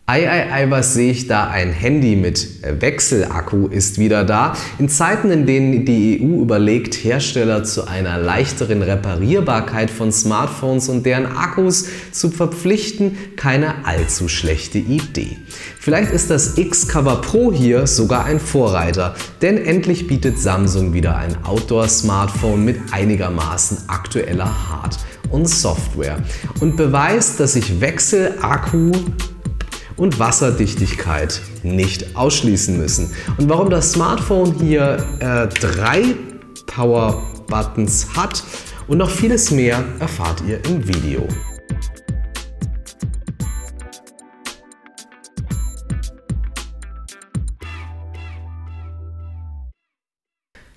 Ei, was sehe ich da? Ein Handy mit Wechselakku ist wieder da. In Zeiten, in denen die EU überlegt, Hersteller zu einer leichteren Reparierbarkeit von Smartphones und deren Akkus zu verpflichten, keine allzu schlechte Idee. Vielleicht ist das X-Cover Pro hier sogar ein Vorreiter, denn endlich bietet Samsung wieder ein Outdoor-Smartphone mit einigermaßen aktueller Hard- und Software und beweist, dass sich Wechselakku und Wasserdichtigkeit nicht ausschließen müssen. Und warum das Smartphone hier 3 Power-Buttons hat und noch vieles mehr erfahrt ihr im Video.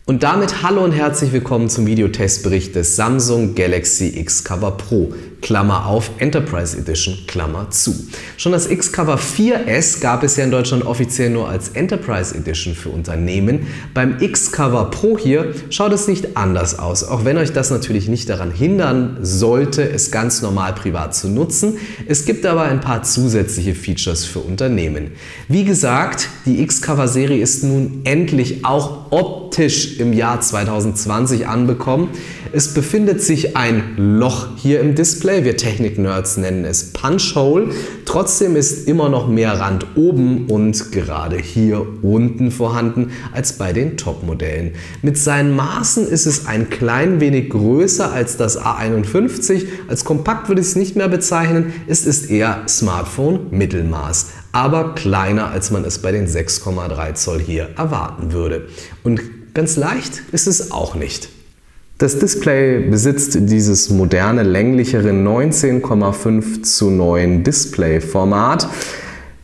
Und damit hallo und herzlich willkommen zum Videotestbericht des Samsung Galaxy X-Cover Pro, Klammer auf, Enterprise Edition, Klammer zu. Schon das X-Cover 4S gab es ja in Deutschland offiziell nur als Enterprise Edition für Unternehmen. Beim X-Cover Pro hier schaut es nicht anders aus, auch wenn euch das natürlich nicht daran hindern sollte, es ganz normal privat zu nutzen. Es gibt aber ein paar zusätzliche Features für Unternehmen. Wie gesagt, die X-Cover Serie ist nun endlich auch optisch im Jahr 2020 anbekommen. Es befindet sich ein Loch hier im Display, wir Technik-Nerds nennen es Punch-Hole. Trotzdem ist immer noch mehr Rand oben und gerade hier unten vorhanden als bei den Top-Modellen. Mit seinen Maßen ist es ein klein wenig größer als das A51. Als kompakt würde ich es nicht mehr bezeichnen, es ist eher Smartphone-Mittelmaß, aber kleiner als man es bei den 6,3 Zoll hier erwarten würde. Und ganz leicht ist es auch nicht. Das Display besitzt dieses moderne, länglichere 19,5:9 Display-Format.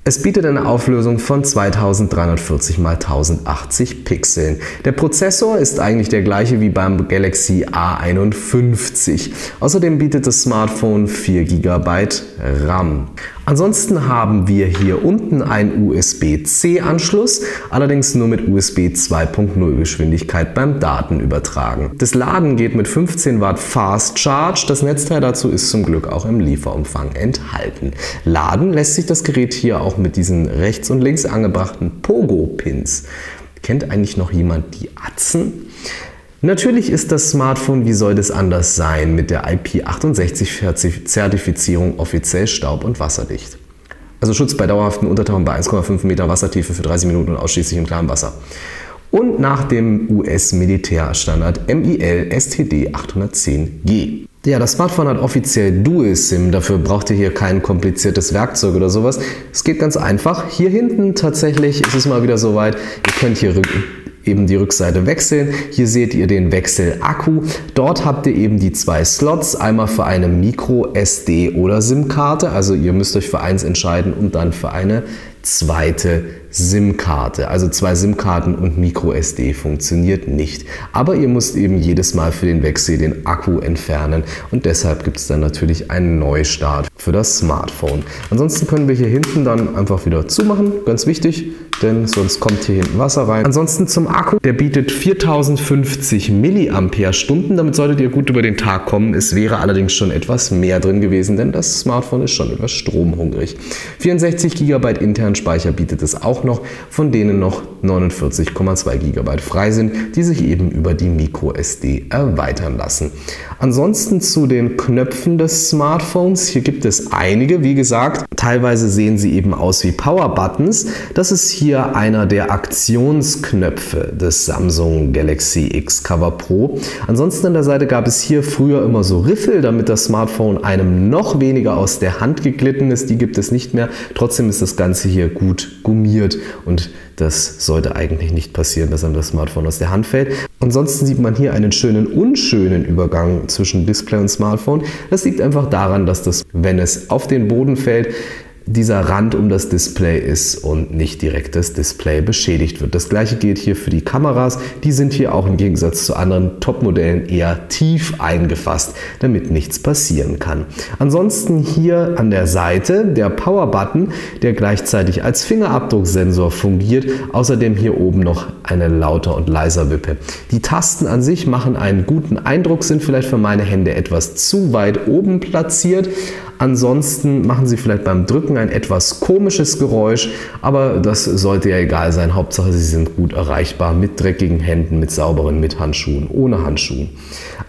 Es bietet eine Auflösung von 2340 x 1080 Pixeln. Der Prozessor ist eigentlich der gleiche wie beim Galaxy A51. Außerdem bietet das Smartphone 4 GB RAM. Ansonsten haben wir hier unten einen USB-C-Anschluss, allerdings nur mit USB 2.0 Geschwindigkeit beim Datenübertragen. Das Laden geht mit 15 Watt Fast Charge, das Netzteil dazu ist zum Glück auch im Lieferumfang enthalten. Laden lässt sich das Gerät hier auch mit diesen rechts und links angebrachten Pogo-Pins. Kennt eigentlich noch jemand die Atzen? Natürlich ist das Smartphone, wie soll das anders sein, mit der IP68-Zertifizierung offiziell staub- und wasserdicht. Also Schutz bei dauerhaftem Untertauchen bei 1,5 Meter Wassertiefe für 30 Minuten und ausschließlich im klaren Wasser. Und nach dem US-Militärstandard MIL STD 810G. Ja, das Smartphone hat offiziell Dual-SIM, dafür braucht ihr hier kein kompliziertes Werkzeug oder sowas. Es geht ganz einfach. Hier hinten tatsächlich ist es mal wieder soweit, ihr könnt hier eben die Rückseite wechseln. Hier seht ihr den Wechselakku. Dort habt ihr eben die 2 Slots, einmal für eine Micro-SD oder SIM-Karte, also ihr müsst euch für eins entscheiden und dann für eine zweite SIM-Karte. Also 2 SIM-Karten und Micro-SD funktioniert nicht. Aber ihr müsst eben jedes Mal für den Wechsel den Akku entfernen und deshalb gibt es dann natürlich einen Neustart für das Smartphone. Ansonsten können wir hier hinten dann einfach wieder zumachen, ganz wichtig, denn sonst kommt hier hinten Wasser rein. Ansonsten zum Akku, der bietet 4050 mAh, damit solltet ihr gut über den Tag kommen. Es wäre allerdings schon etwas mehr drin gewesen, denn das Smartphone ist schon etwas stromhungrig. 64 GB internen Speicher bietet es auch noch, von denen noch 49,2 GB frei sind, die sich eben über die Micro-SD erweitern lassen. Ansonsten zu den Knöpfen des Smartphones. Hier gibt es einige, wie gesagt, teilweise sehen sie eben aus wie Power-Buttons. Das ist hier einer der Aktionsknöpfe des Samsung Galaxy X-Cover Pro. Ansonsten an der Seite gab es hier früher immer so Riffel, damit das Smartphone einem noch weniger aus der Hand geglitten ist. Die gibt es nicht mehr. Trotzdem ist das Ganze hier gut gummiert und das sollte eigentlich nicht passieren, dass einem das Smartphone aus der Hand fällt. Ansonsten sieht man hier einen schönen, unschönen Übergang zwischen Display und Smartphone. Das liegt einfach daran, dass das, wenn es auf den Boden fällt, dieser Rand um das Display ist und nicht direkt das Display beschädigt wird. Das gleiche gilt hier für die Kameras. Die sind hier auch im Gegensatz zu anderen Top-Modellen eher tief eingefasst, damit nichts passieren kann. Ansonsten hier an der Seite der Power-Button, der gleichzeitig als Fingerabdrucksensor fungiert. Außerdem hier oben noch eine Lauter- und Leiser-Wippe. Die Tasten an sich machen einen guten Eindruck, sind vielleicht für meine Hände etwas zu weit oben platziert. Ansonsten machen sie vielleicht beim Drücken Drücken ein etwas komisches Geräusch, aber das sollte ja egal sein. Hauptsache, sie sind gut erreichbar mit dreckigen Händen, mit sauberen, mit Handschuhen, ohne Handschuhen.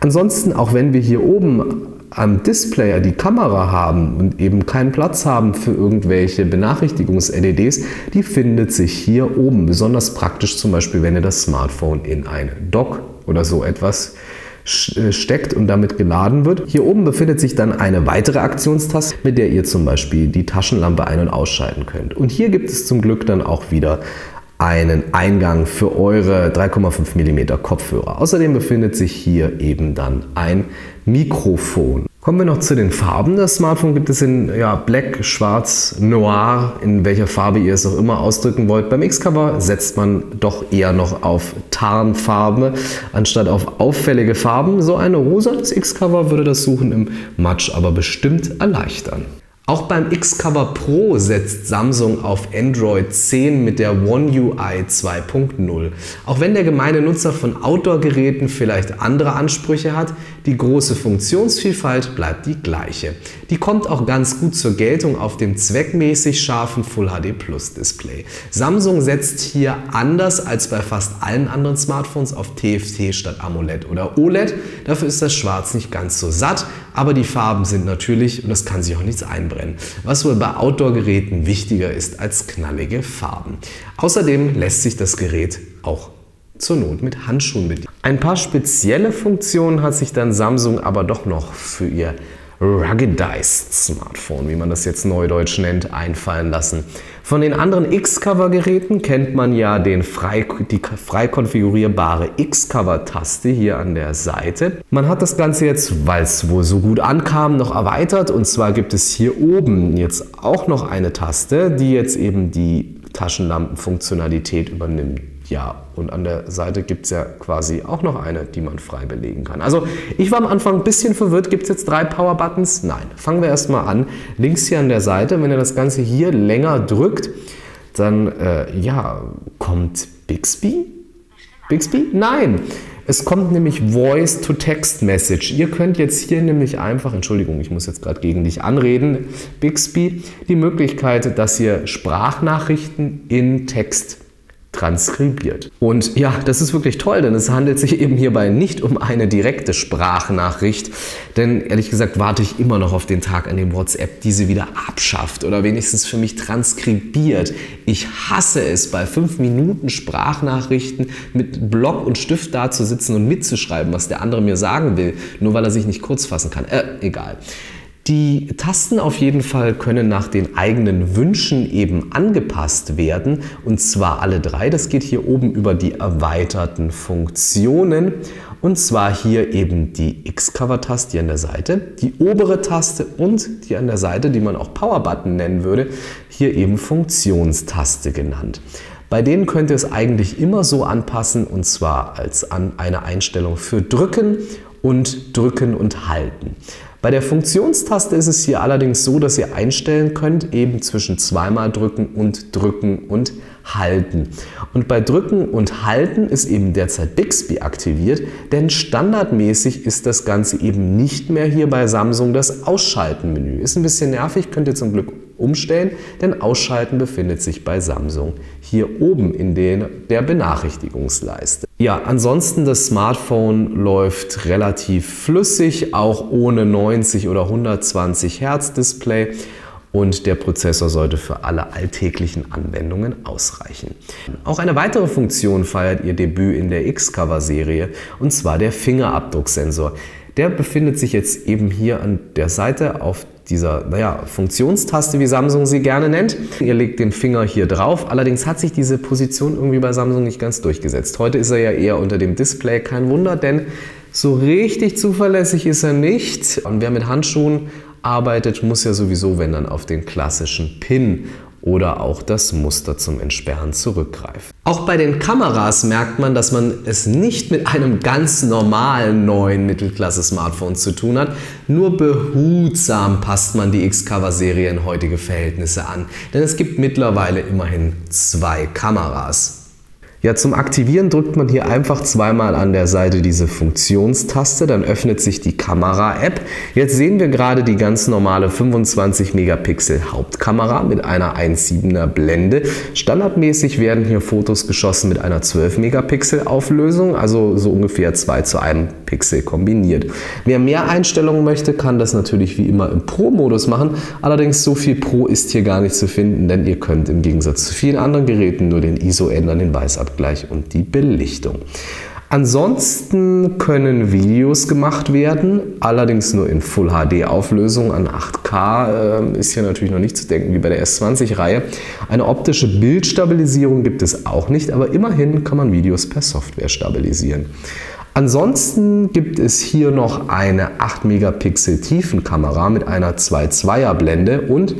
Ansonsten, auch wenn wir hier oben am Display die Kamera haben und eben keinen Platz haben für irgendwelche Benachrichtigungs-LEDs, die findet sich hier oben. Besonders praktisch zum Beispiel, wenn ihr das Smartphone in ein Dock oder so etwas steckt und damit geladen wird. Hier oben befindet sich dann eine weitere Aktionstaste, mit der ihr zum Beispiel die Taschenlampe ein- und ausschalten könnt. Und hier gibt es zum Glück dann auch wieder einen Eingang für eure 3,5 mm Kopfhörer. Außerdem befindet sich hier eben dann ein Mikrofon. Kommen wir noch zu den Farben. Das Smartphone gibt es in Black, Schwarz, Noir, in welcher Farbe ihr es auch immer ausdrücken wollt. Beim X-Cover setzt man doch eher noch auf Tarnfarbe anstatt auf auffällige Farben. So ein rosanes X-Cover würde das Suchen im Matsch aber bestimmt erleichtern. Auch beim X-Cover Pro setzt Samsung auf Android 10 mit der One UI 2.0. Auch wenn der gemeine Nutzer von Outdoor-Geräten vielleicht andere Ansprüche hat, die große Funktionsvielfalt bleibt die gleiche. Die kommt auch ganz gut zur Geltung auf dem zweckmäßig scharfen Full HD Plus Display. Samsung setzt hier anders als bei fast allen anderen Smartphones auf TFT statt AMOLED oder OLED. Dafür ist das Schwarz nicht ganz so satt, aber die Farben sind natürlich und es kann sich auch nichts einbrennen. Was wohl bei Outdoor-Geräten wichtiger ist als knallige Farben. Außerdem lässt sich das Gerät auch zur Not mit Handschuhen bedienen. Ein paar spezielle Funktionen hat sich dann Samsung aber doch noch für ihr Ruggedized Smartphone, wie man das jetzt neudeutsch nennt, einfallen lassen. Von den anderen X-Cover-Geräten kennt man ja die frei konfigurierbare X-Cover-Taste hier an der Seite. Man hat das Ganze jetzt, weil es wohl so gut ankam, noch erweitert. Und zwar gibt es hier oben jetzt auch noch eine Taste, die jetzt eben die Taschenlampenfunktionalität übernimmt. Ja, und an der Seite gibt es ja quasi auch noch eine, die man frei belegen kann. Also ich war am Anfang ein bisschen verwirrt. Gibt es jetzt 3 Power-Buttons? Nein. Fangen wir erstmal an. Links hier an der Seite, wenn ihr das Ganze hier länger drückt, dann kommt Bixby? Bixby? Nein! Es kommt nämlich Voice-to-Text-Message. Ihr könnt jetzt hier nämlich einfach, Entschuldigung, ich muss jetzt gerade gegen dich anreden, Bixby, die Möglichkeit, dass ihr Sprachnachrichten in Text transkribiert. Und ja, das ist wirklich toll, denn es handelt sich eben hierbei nicht um eine direkte Sprachnachricht, denn ehrlich gesagt warte ich immer noch auf den Tag, an dem WhatsApp diese wieder abschafft oder wenigstens für mich transkribiert. Ich hasse es, bei 5 Minuten Sprachnachrichten mit Block und Stift da zu sitzen und mitzuschreiben, was der andere mir sagen will, nur weil er sich nicht kurz fassen kann. Egal. Die Tasten auf jeden Fall können nach den eigenen Wünschen eben angepasst werden, und zwar alle 3. Das geht hier oben über die erweiterten Funktionen, und zwar hier eben die X-Cover-Taste hier an der Seite, die obere Taste und die an der Seite, die man auch Power-Button nennen würde, hier eben Funktionstaste genannt. Bei denen könnt ihr es eigentlich immer so anpassen, und zwar als eine Einstellung für Drücken und Halten. Bei der Funktionstaste ist es hier allerdings so, dass ihr einstellen könnt, eben zwischen zweimal drücken und halten. Und bei Drücken und Halten ist eben derzeit Bixby aktiviert, denn standardmäßig ist das Ganze eben nicht mehr hier bei Samsung das Ausschalten-Menü. Ist ein bisschen nervig, könnt ihr zum Glück umstellen, denn Ausschalten befindet sich bei Samsung hier oben in der Benachrichtigungsleiste. Ja, ansonsten das Smartphone läuft relativ flüssig, auch ohne 90 oder 120 Hertz Display. Und der Prozessor sollte für alle alltäglichen Anwendungen ausreichen. Auch eine weitere Funktion feiert ihr Debüt in der X-Cover-Serie, und zwar der Fingerabdrucksensor. Der befindet sich jetzt eben hier an der Seite auf dieser Funktionstaste, wie Samsung sie gerne nennt. Ihr legt den Finger hier drauf, allerdings hat sich diese Position irgendwie bei Samsung nicht ganz durchgesetzt. Heute ist er ja eher unter dem Display, kein Wunder, denn so richtig zuverlässig ist er nicht. Und wer mit Handschuhen arbeitet, muss ja sowieso, wenn dann, auf den klassischen Pin oder auch das Muster zum Entsperren zurückgreifen. Auch bei den Kameras merkt man, dass man es nicht mit einem ganz normalen neuen Mittelklasse-Smartphone zu tun hat. Nur behutsam passt man die X-Cover-Serie in heutige Verhältnisse an, denn es gibt mittlerweile immerhin 2 Kameras. Ja, zum Aktivieren drückt man hier einfach zweimal an der Seite diese Funktionstaste, dann öffnet sich die Kamera-App. Jetzt sehen wir gerade die ganz normale 25 Megapixel Hauptkamera mit einer 1,7er Blende. Standardmäßig werden hier Fotos geschossen mit einer 12 Megapixel Auflösung, also so ungefähr 2:1 Pixel kombiniert. Wer mehr Einstellungen möchte, kann das natürlich wie immer im Pro-Modus machen, allerdings so viel Pro ist hier gar nicht zu finden, denn ihr könnt im Gegensatz zu vielen anderen Geräten nur den ISO ändern, den Weißabgleich und die Belichtung. Ansonsten können Videos gemacht werden, allerdings nur in Full HD Auflösung. An 8K ist hier natürlich noch nicht zu denken wie bei der S20-Reihe. Eine optische Bildstabilisierung gibt es auch nicht, aber immerhin kann man Videos per Software stabilisieren. Ansonsten gibt es hier noch eine 8 Megapixel Tiefenkamera mit einer 2:2er Blende und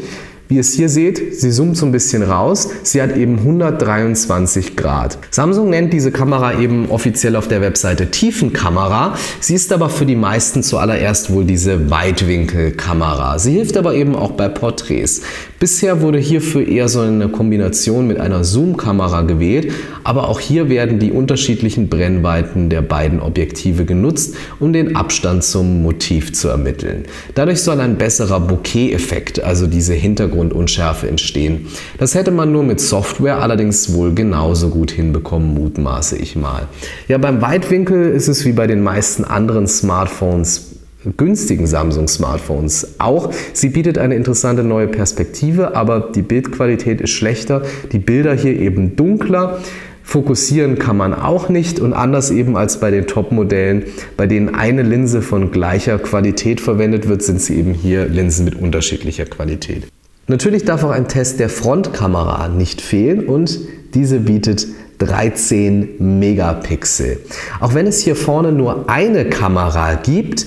wie ihr es hier seht, sie zoomt so ein bisschen raus. Sie hat eben 123 Grad. Samsung nennt diese Kamera eben offiziell auf der Webseite Tiefenkamera. Sie ist aber für die meisten zuallererst wohl diese Weitwinkelkamera. Sie hilft aber eben auch bei Porträts. Bisher wurde hierfür eher so eine Kombination mit einer Zoom-Kamera gewählt, aber auch hier werden die unterschiedlichen Brennweiten der beiden Objektive genutzt, um den Abstand zum Motiv zu ermitteln. Dadurch soll ein besserer Bokeh-Effekt, also diese Hintergrundunschärfe, entstehen. Das hätte man nur mit Software allerdings wohl genauso gut hinbekommen, mutmaße ich mal. Ja, beim Weitwinkel ist es wie bei den meisten anderen Smartphones, günstigen Samsung-Smartphones auch. Sie bietet eine interessante neue Perspektive, aber die Bildqualität ist schlechter, die Bilder hier eben dunkler. Fokussieren kann man auch nicht und anders eben als bei den Top-Modellen, bei denen eine Linse von gleicher Qualität verwendet wird, sind sie eben hier Linsen mit unterschiedlicher Qualität. Natürlich darf auch ein Test der Frontkamera nicht fehlen und diese bietet 13 Megapixel. Auch wenn es hier vorne nur eine Kamera gibt,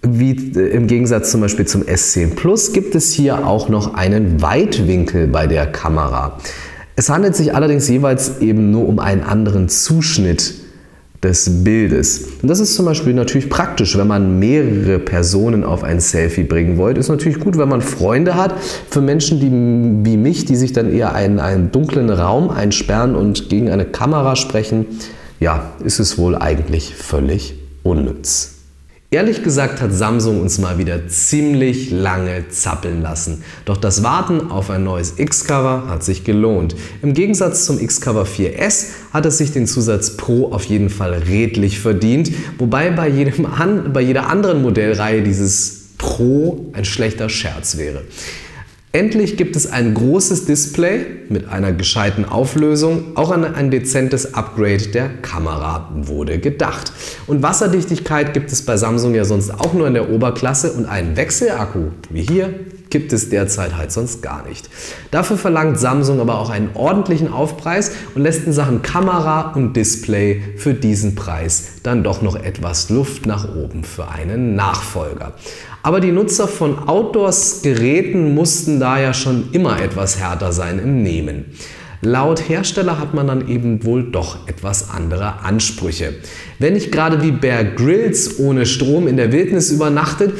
wie im Gegensatz zum Beispiel zum S10 Plus, gibt es hier auch noch einen Weitwinkel bei der Kamera. Es handelt sich allerdings jeweils eben nur um einen anderen Zuschnitt des Bildes. Und das ist zum Beispiel natürlich praktisch, wenn man mehrere Personen auf ein Selfie bringen wollt. Ist natürlich gut, wenn man Freunde hat. Für Menschen wie mich, die sich dann eher einen dunklen Raum einsperren und gegen eine Kamera sprechen, ja, ist es wohl eigentlich völlig unnütz. Ehrlich gesagt hat Samsung uns mal wieder ziemlich lange zappeln lassen. Doch das Warten auf ein neues X-Cover hat sich gelohnt. Im Gegensatz zum X-Cover 4S hat es sich den Zusatz Pro auf jeden Fall redlich verdient, wobei bei jeder anderen Modellreihe dieses Pro ein schlechter Scherz wäre. Endlich gibt es ein großes Display mit einer gescheiten Auflösung. Auch an ein dezentes Upgrade der Kamera wurde gedacht. Und Wasserdichtigkeit gibt es bei Samsung ja sonst auch nur in der Oberklasse und einen Wechselakku, wie hier, gibt es derzeit halt sonst gar nicht. Dafür verlangt Samsung aber auch einen ordentlichen Aufpreis und lässt in Sachen Kamera und Display für diesen Preis dann doch noch etwas Luft nach oben für einen Nachfolger. Aber die Nutzer von Outdoors-Geräten mussten da ja schon immer etwas härter sein im Nehmen. Laut Hersteller hat man dann eben wohl doch etwas andere Ansprüche. Wenn nicht gerade wie Bear Grylls ohne Strom in der Wildnis übernachtet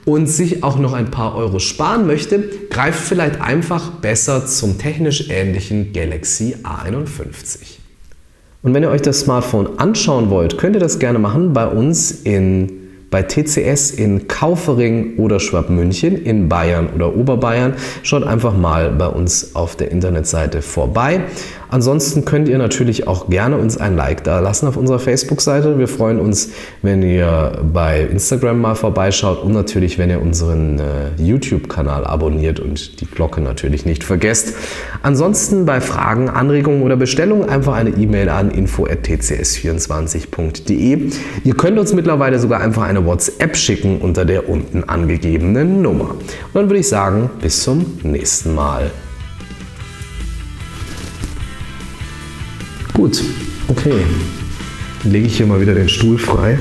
und sich auch noch ein paar Euro sparen möchte, greift vielleicht einfach besser zum technisch ähnlichen Galaxy A51. Und wenn ihr euch das Smartphone anschauen wollt, könnt ihr das gerne machen bei uns bei TCS in Kaufering oder Schwabmünchen in Bayern oder Oberbayern. Schaut einfach mal bei uns auf der Internetseite vorbei. Ansonsten könnt ihr natürlich auch gerne uns ein Like da lassen auf unserer Facebook-Seite. Wir freuen uns, wenn ihr bei Instagram mal vorbeischaut und natürlich, wenn ihr unseren YouTube-Kanal abonniert und die Glocke natürlich nicht vergesst. Ansonsten bei Fragen, Anregungen oder Bestellungen einfach eine E-Mail an info@tcs24.de. Ihr könnt uns mittlerweile sogar einfach eine WhatsApp schicken unter der unten angegebenen Nummer. Und dann würde ich sagen, bis zum nächsten Mal. Gut, okay. Dann lege ich hier mal wieder den Stuhl frei.